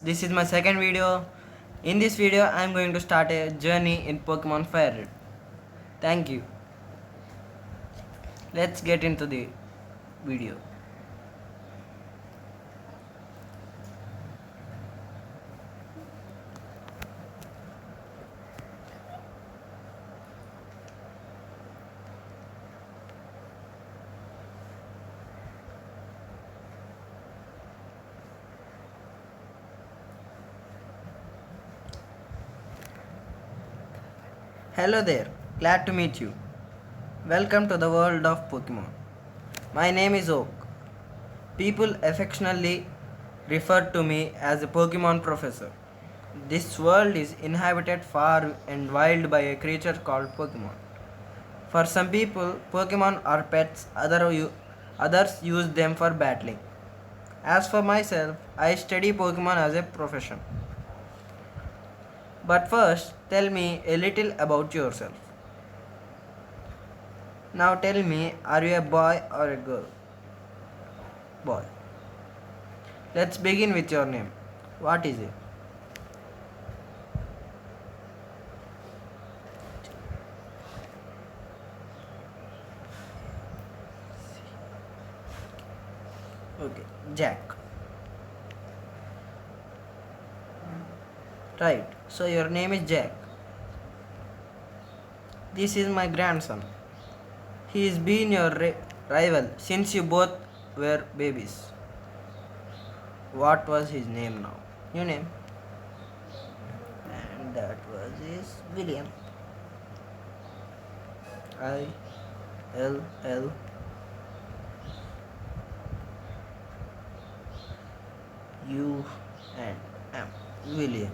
This is my second video. In this video, I am going to start a journey in Pokemon Fire Red. Thank you. Let's get into the video. Hello there, glad to meet you. Welcome to the world of Pokemon. My name is Oak. People affectionately refer to me as a Pokemon professor. This world is inhabited far and wild by a creature called Pokemon. For some people, Pokemon are pets, others use them for battling. As for myself, I study Pokemon as a profession. But first, tell me a little about yourself. Now tell me, are you a boy or a girl? Boy. Let's begin with your name. What is it? Okay, Jack. Right, so your name is Jack. This is my grandson. He has been your rival since you both were babies. What was his name now? Your name? And that was his William. I L L U and M. William.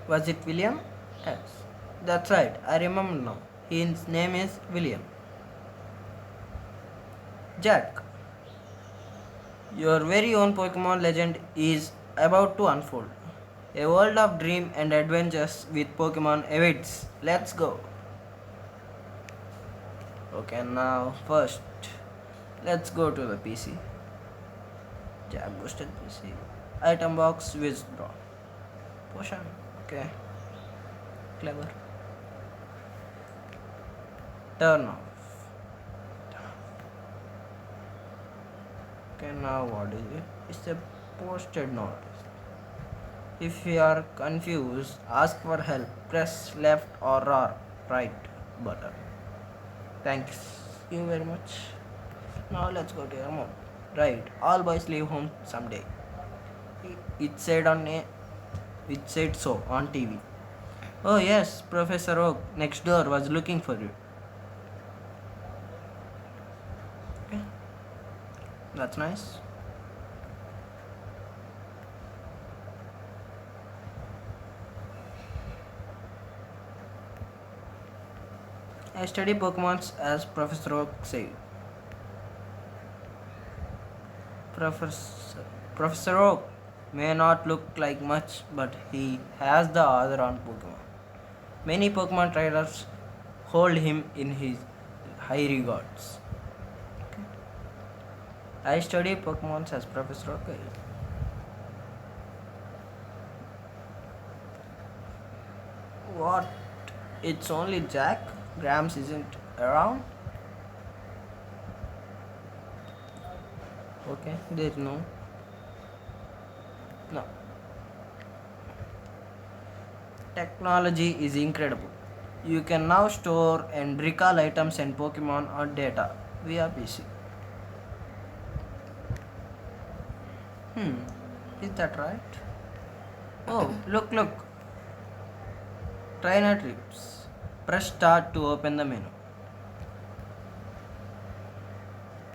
Was it William? Yes. That's right, I remember now. His name is William. Jack, your very own Pokemon legend is about to unfold. A world of dream and adventures with Pokemon awaits. Let's go. Okay, now first, let's go to the PC. Jack boosted PC. Item box withdraw. Potion. Okay. Clever. Turn off. Okay, now what is it? It's a posted notice. If you are confused, ask for help. Press left or right button. Thanks you very much. Now let's go to your mom. Right, all boys leave home someday. It said it said so on TV. Oh yes, Professor Oak next door was looking for you. Okay, that's nice. I study Pokemons as Professor Oak said. Professor Oak may not look like much, but he has the other on Pokemon. Many Pokemon trainers hold him in his high regards. Okay. I study Pokemon as Professor Oak. What? It's only Jack? Grams isn't around? Okay, there's no. No. Technology is incredible. You can now store and recall items and Pokemon or data via PC. Hmm, is that right? Oh, look. Trainer trips. Press start to open the menu.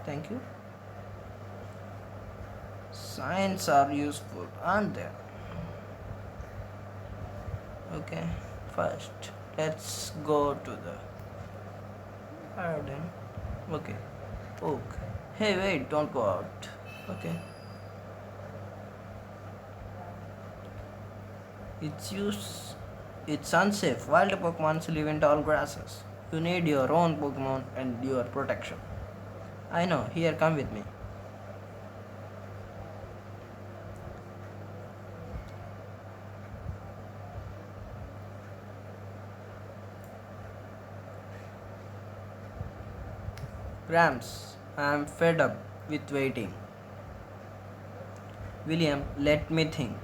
Thank you. Signs are useful, aren't they? Okay, first let's go to the garden. Okay. Okay. Hey, wait, don't go out. Okay. It's use. It's unsafe. Wild Pokemon live in tall grasses. You need your own Pokemon and your protection. I know. Here, come with me. Grams, I am fed up with waiting. William, let me think.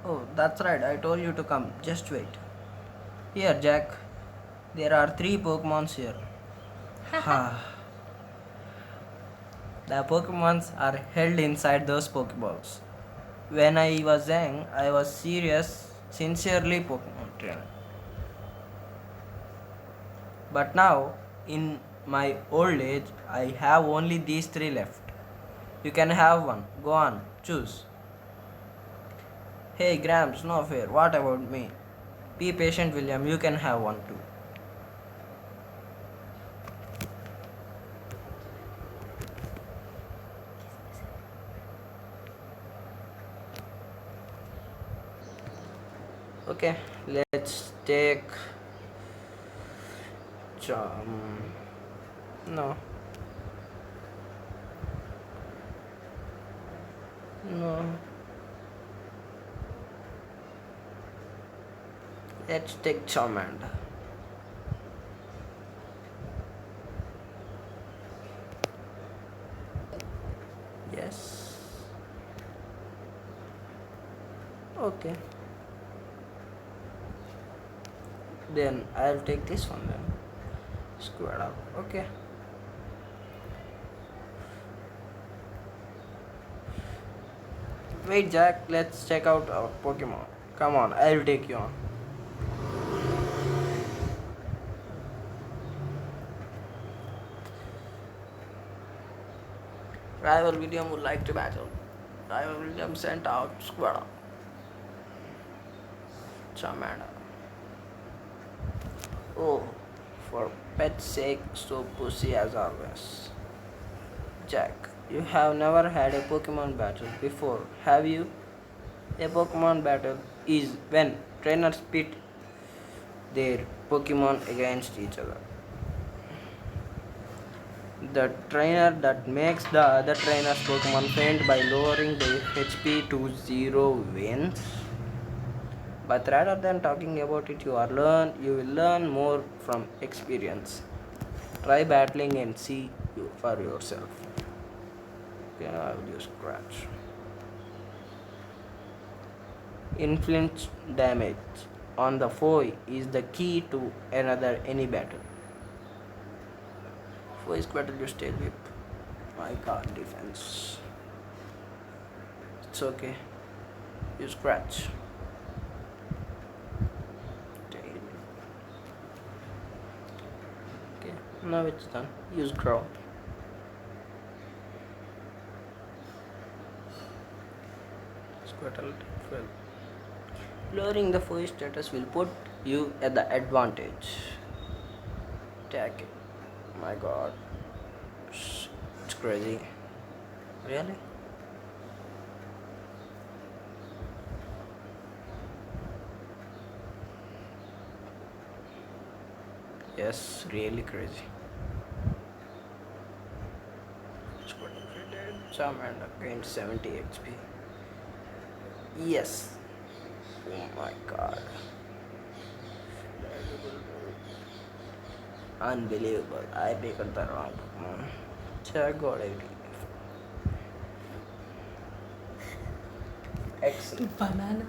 Oh, that's right, I told you to come. Just wait. Here, Jack. There are three Pokemons here. Ha. The Pokemons are held inside those Pokeballs. When I was young, I was serious, sincerely Pokemon trainer. But now, in my old age, I have only these three left. You can have one. Go on, choose. Hey, Gramps, no fair. What about me? Be patient, William. You can have one too. Okay, let's take. No, no. Let's take Charmander. Yes. Okay. Then I'll take this one then. Square up. Okay. Wait, Jack. Let's check out our Pokemon. Come on, I'll take you on. Rival William would like to battle. Rival William sent out Squirtle. Charmander. Oh, for pet's sake, so pussy as always. Jack, you have never had a Pokemon battle before, have you? A Pokemon battle is when trainers pit their Pokemon against each other. The trainer that makes the other trainer's Pokemon faint by lowering their HP to 0 wins. But rather than talking about it, you will learn more from experience. Try battling and see for yourself. Okay, I will use scratch. Inflict damage on the foe is the key to any battle. Foe is battle you stay whip. My god defense. It's okay. You scratch. Okay, now it's done. Use grow. Squirtle 12. Lowering the foe status will put you at the advantage. Attack it. My god. It's crazy. Really? Yes, really crazy. Charmander gained 70 HP. Yes. Oh my god. Unbelievable. I picked the wrong Pokemon. I got it. Excellent. Banana.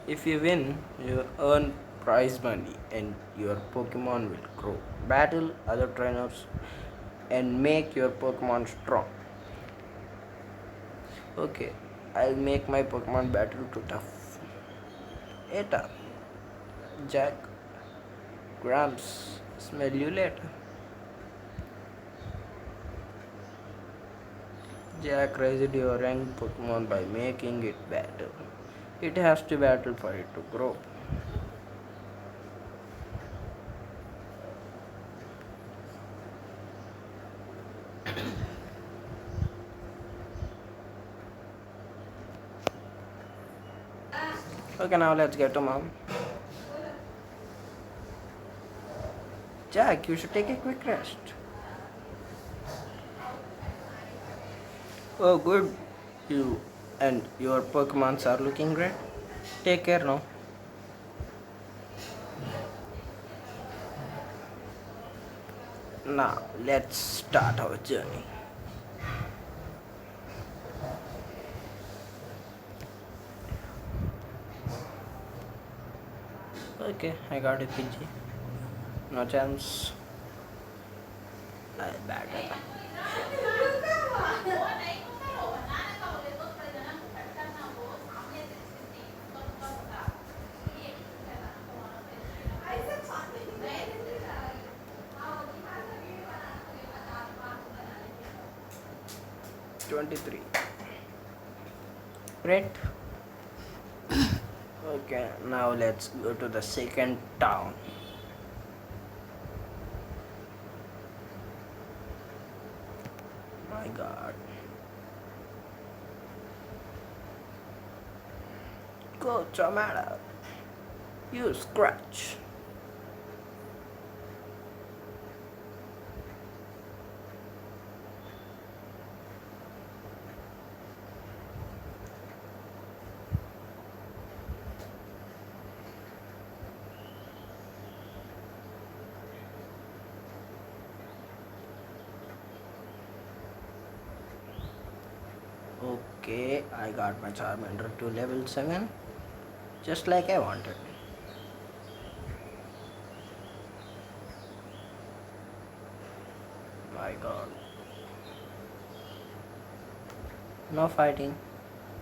If you win, you earn prize money and your Pokemon will grow. Battle other trainers and make your Pokemon strong. Okay, I'll make my Pokemon battle too tough. Eta, Jack, Gramps, smell you later. Jack raised your ranked Pokemon by making it battle. It has to battle for it to grow. Okay, now let's get to mom. Jack, you should take a quick rest. Oh, good. You and your Pokemons are looking great. Take care now. Now let's start our journey. Okay, I got a PG. No chance. I better. 23. Great. Okay, now let's go to the second town. My god. Go tomato. You scratch. Okay, I got my Charmander to level 7, just like I wanted. My god. No fighting,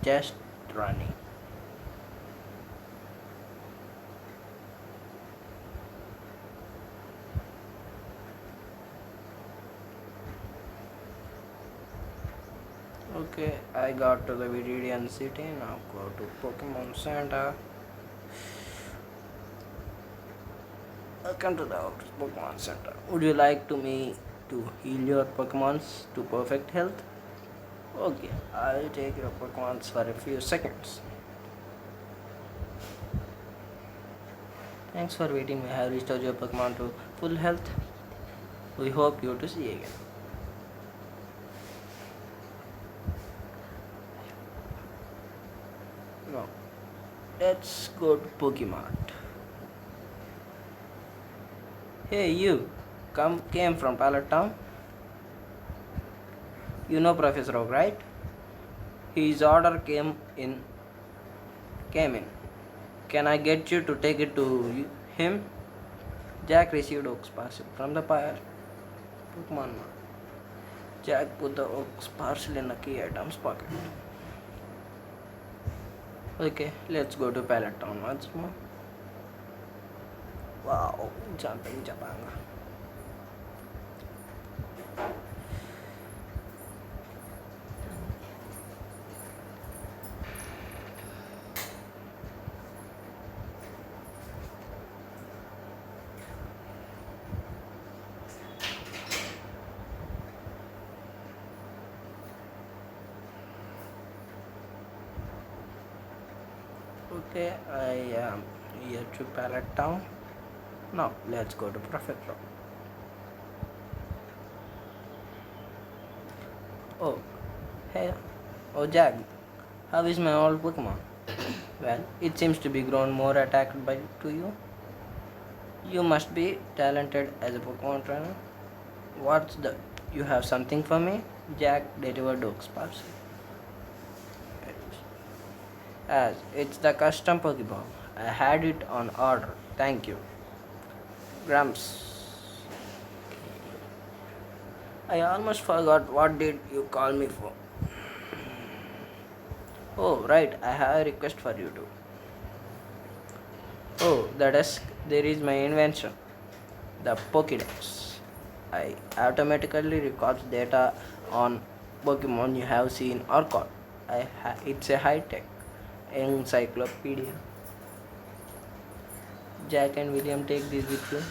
just running. Okay, I got to the Viridian City. Now go to Pokemon Center. Welcome to the Pokemon Center. Would you like me to heal your Pokemons to perfect health? Okay, I'll take your Pokemons for a few seconds. Thanks for waiting. We have restored your Pokemon to full health. We hope you to see you again. No. Let's go to Pokemart. Hey you, came from Pallet Town? You know Professor Oak, right? His order came in. Can I get you to take it to him? Jack received Oak's parcel from the Pokemon Mart. Jack put the Oak's parcel in a key item's pocket. Okay, let's go to Pallet Town once more. Wow, jumping Japanga. Okay, I am here to Pallet Town. Now let's go to Professor. Oh, hey, oh Jack, how is my old Pokemon? Well, it seems to be grown more attacked by to you. You must be talented as a Pokemon trainer. What's the? You have something for me? Jack delivered Oak's parcel. As it's the custom Pokeball. I had it on order. Thank you. Grumps. I almost forgot what did you call me for. Oh right, I have a request for you too. Oh, the desk. There is my invention. The Pokédex. I automatically records data on Pokemon you have seen or caught. It's a high-tech encyclopedia. Jack and William, take this with you.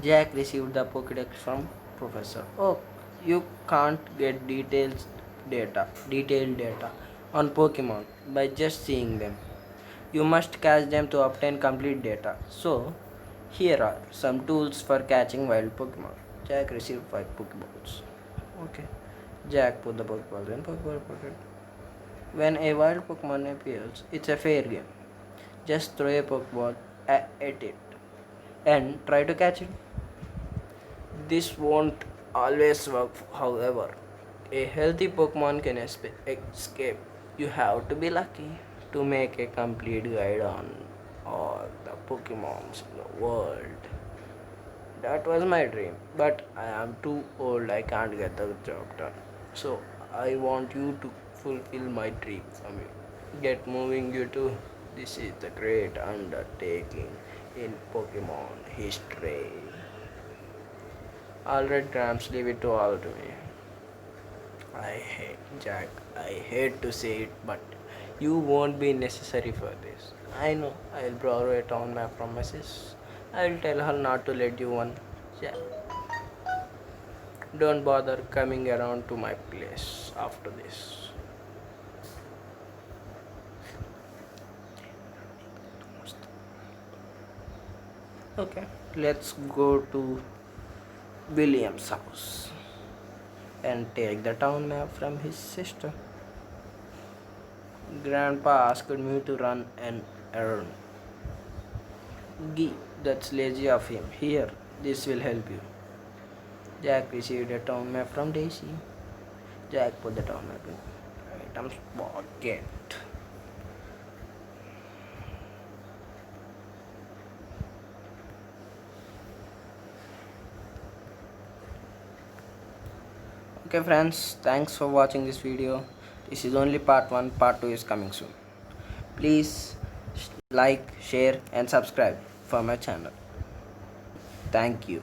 Jack received the Pokédex from Professor. Oh, you can't get detailed data on Pokemon by just seeing them. You must catch them to obtain complete data. So, here are some tools for catching wild Pokemon. Jack received 5 Pokeballs. Okay. Jack put the Pokeballs in Pokeball pocket. When a wild Pokemon appears, it's a fair game. Just throw a Pokeball at it and try to catch it. This won't always work, however. A healthy Pokemon can escape. You have to be lucky to make a complete guide on all the Pokemons in the world. That was my dream, but I am too old, I can't get the job done. So I want you to fulfill my dream for me. Get moving, you too. This is the great undertaking in Pokemon history. Alright, Gramps, leave it to all to me. I hate Jack. I hate to say it, but you won't be necessary for this. I know. I'll borrow a town map from my sis. I'll tell her not to let you one. Jack. Don't bother coming around to my place after this. Okay, let's go to William's house and take the town map from his sister. Grandpa asked me to run an errand. Gee, that's lazy of him. Here, this will help you. Jack received a town map from Daisy. Jack put the town map in items pocket. Okay friends, thanks for watching this video. This is only part 1, part 2 is coming soon. Please like, share and subscribe for my channel. Thank you.